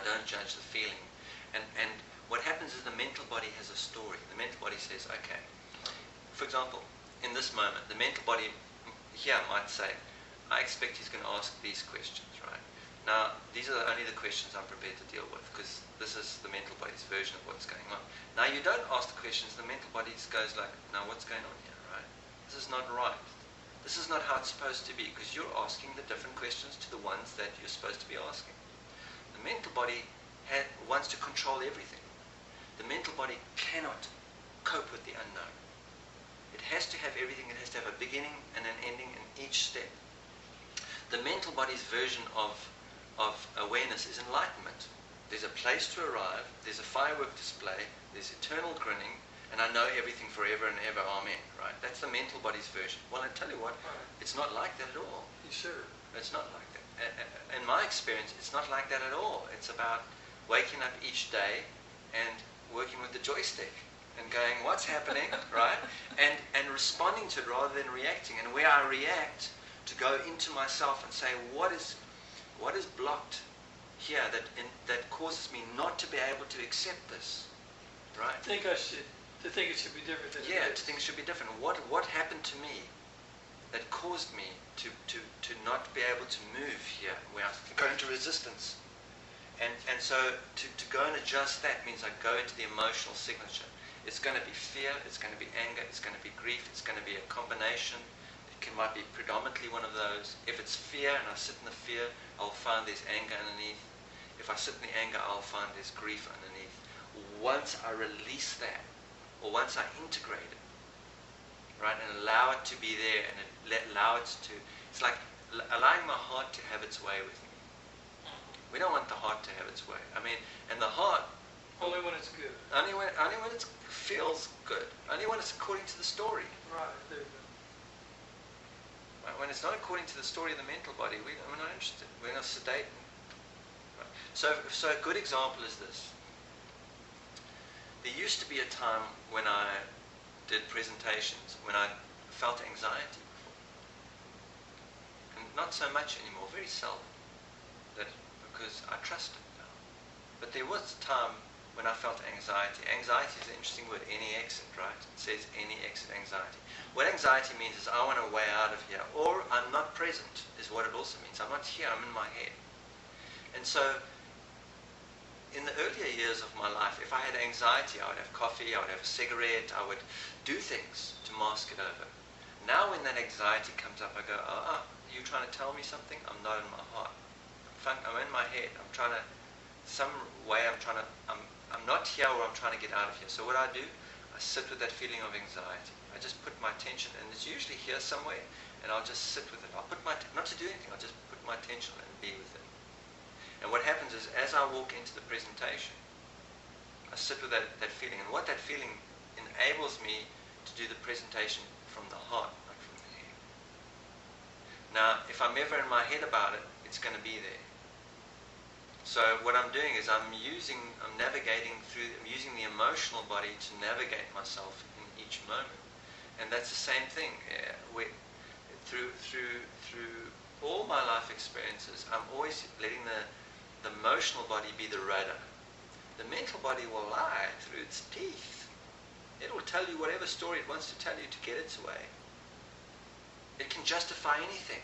don't judge the feeling. And what happens is the mental body has a story. The mental body says, okay, for example, in this moment, the mental body here might say, I expect he's going to ask these questions, right? Now, these are only the questions I'm prepared to deal with, because this is the mental body's version of what's going on. Now, you don't ask the questions, the mental body goes like, now what's going on here, right? This is not right. This is not how it's supposed to be, because you're asking the different questions to the ones that you're supposed to be asking. The mental body wants to control everything. The mental body cannot cope with the unknown. It has to have everything. It has to have a beginning and an ending in each step. The mental body's version of awareness is enlightenment. There's a place to arrive, there's a firework display, there's eternal grinning, and I know everything forever and ever, amen, right? That's the mental body's version. Well, I tell you what, it's not like that at all. You sure? It's not like that. In my experience, it's not like that at all. It's about waking up each day and working with the joystick and going, what's happening, right? And responding to it rather than reacting. And where I react, to go into myself and say, what is blocked here that causes me not to be able to accept this, right? To think it should be different than yeah, it to is. think it should be different. What happened to me that caused me to not be able to move here, where I go into resistance? And so to go and adjust that means I go into the emotional signature. It's going to be fear, it's going to be anger, it's going to be grief, it's going to be a combination. Might be predominantly one of those. If it's fear and I sit in the fear, I'll find there's anger underneath. If I sit in the anger, I'll find there's grief underneath. Once I release that, or once I integrate it, right, and allow it to be there, and allow it to, it's like allowing my heart to have its way with me. We don't want the heart to have its way. I mean, and the heart, Only when it's good. only when it feels good, only when it's according to the story. Right, there you go. When it's not according to the story of the mental body, we're not interested. We're going to sedate. Right. So a good example is this. There used to be a time when I did presentations, when I felt anxiety before. And not so much anymore, very seldom. Because I trust it now. But there was a time when I felt anxiety. Anxiety is an interesting word, any exit, right? It says any exit anxiety. What anxiety means is I want a way out of here, or I'm not present, is what it also means. I'm not here, I'm in my head. And so, in the earlier years of my life, if I had anxiety, I would have coffee, I would have a cigarette, I would do things to mask it over. Now when that anxiety comes up, I go, are you trying to tell me something? I'm not in my heart. I'm in my head. I'm trying to, I'm not here, or I'm trying to get out of here. So what I do, I sit with that feeling of anxiety. I just put my attention, and it's usually here somewhere, and I'll just sit with it. I'll put not to do anything, I'll just put my attention and be with it. And what happens is, as I walk into the presentation, I sit with that feeling, and what that feeling enables me to do the presentation from the heart, not from the head. Now, if I'm ever in my head about it, it's going to be there. So what I'm doing is I'm using the emotional body to navigate myself in each moment. And that's the same thing. Through all my life experiences, I'm always letting the emotional body be the rudder. The mental body will lie through its teeth. It will tell you whatever story it wants to tell you to get its way. It can justify anything.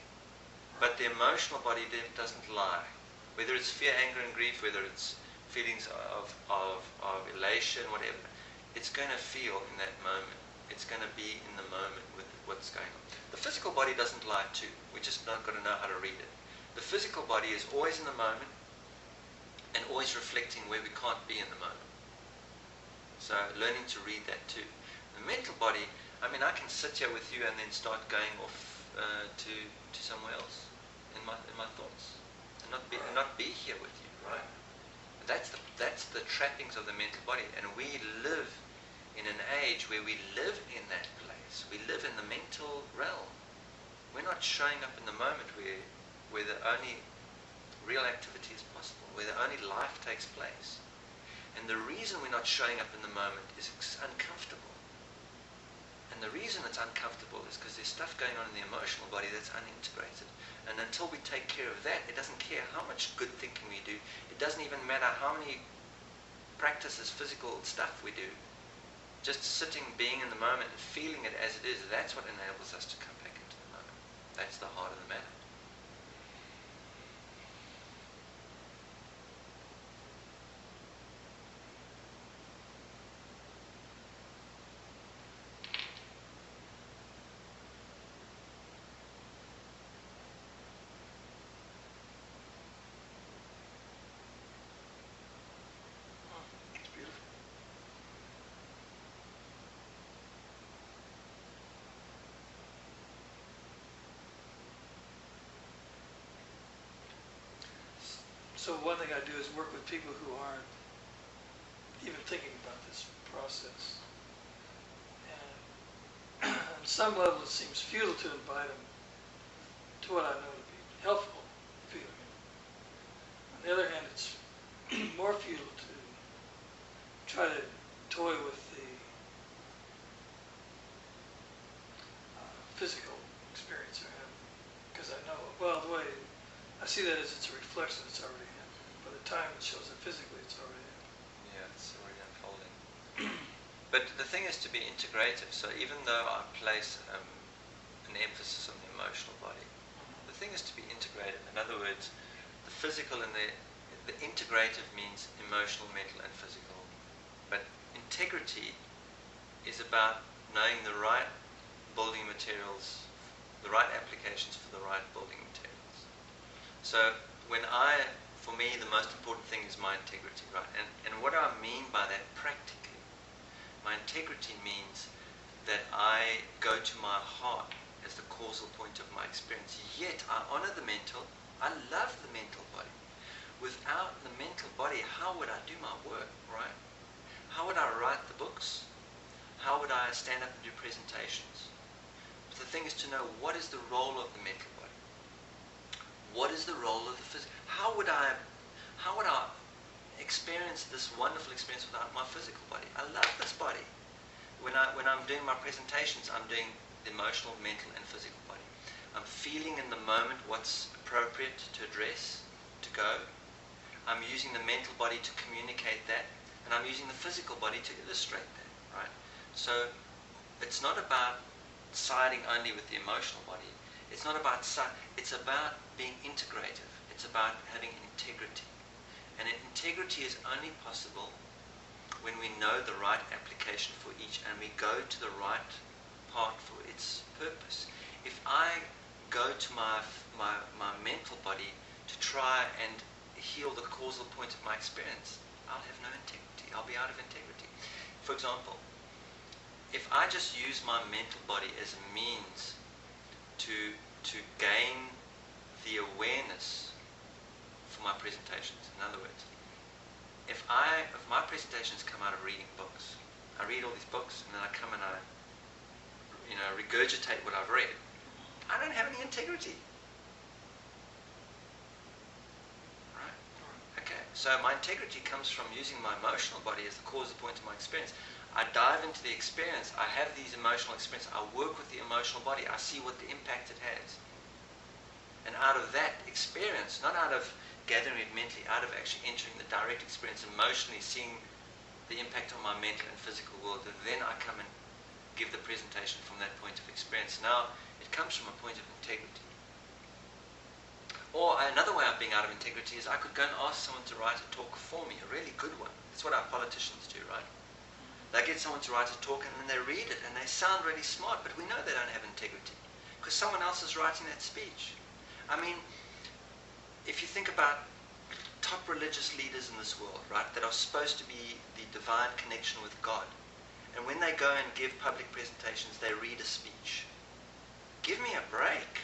But the emotional body doesn't lie. Whether it's fear, anger, and grief, whether it's feelings of elation, whatever, it's going to feel in that moment. It's going to be in the moment with what's going on. The physical body doesn't lie too. We just not got to know how to read it. The physical body is always in the moment and always reflecting where we can't be in the moment. So learning to read that too. The mental body, I mean, I can sit here with you and then start going off to somewhere else in my thoughts. And not be here with you, right? That's the trappings of the mental body, and we live in an age where we live in that place. We live in the mental realm. We're not showing up in the moment where the only real activity is possible, where the only life takes place. And the reason we're not showing up in the moment is it's uncomfortable. And the reason it's uncomfortable is because there's stuff going on in the emotional body that's unintegrated. And until we take care of that, it doesn't care how much good thinking we do. It doesn't even matter matter how many practices, physical stuff we do, just sitting, being in the moment and feeling it as it is, that's what enables us to come back into the moment. That's the heart of the matter. It's beautiful. So one thing I do is work with people who aren't even thinking about this process. And on some level it seems futile to invite them to what I know to be helpful feeling. On the other hand, it's more futile to try to toy with the physical experience they're having. Because I know, well, the way I see that as it's a reflection that's already happening. By the time it shows up physically, it's already happening. Yeah, it's already unfolding. But the thing is to be integrative. So even though I place an emphasis on the emotional body, the thing is to be integrative. In other words, the physical and the integrative means emotional, mental, and physical. But integrity is about knowing the right building materials, the right applications for the right building materials. So for me, the most important thing is my integrity, right? And what do I mean by that practically? My integrity means that I go to my heart as the causal point of my experience. Yet I honor the mental. I love the mental body. Without the mental body, how would I do my work, right? How would I write the books? How would I stand up and do presentations? But the thing is to know, what is the role of the mental body? What is the role of the physical? How would I experience this wonderful experience without my physical body? I love this body. When I'm doing my presentations, I'm doing the emotional, mental, and physical body. I'm feeling in the moment what's appropriate to address, to go. I'm using the mental body to communicate that, and I'm using the physical body to illustrate that, right? So it's not about siding only with the emotional body. It's not about it's about being integrative. It's about having integrity. And integrity is only possible when we know the right application for each and we go to the right part for its purpose. If I go to my mental body to try and heal the causal point of my experience, I'll have no integrity. I'll be out of integrity. For example, if I just use my mental body as a means to gain the awareness for my presentations, in other words, if my presentations come out of reading books, I read all these books and then I come and I regurgitate what I've read, I don't have any integrity. Right? Okay, so my integrity comes from using my emotional body as the causal point of my experience. I dive into the experience, I have these emotional experiences, I work with the emotional body, I see what the impact it has. And out of that experience, not out of gathering it mentally, out of actually entering the direct experience, emotionally seeing the impact on my mental and physical world, and then I come and give the presentation from that point of experience. Now, it comes from a point of integrity. Or another way of being out of integrity is I could go and ask someone to write a talk for me, a really good one. That's what our politicians do, right? They get someone to write a talk and then they read it and they sound really smart, but we know they don't have integrity because someone else is writing that speech. I mean, if you think about top religious leaders in this world, right, that are supposed to be the divine connection with God, and when they go and give public presentations, they read a speech. Give me a break.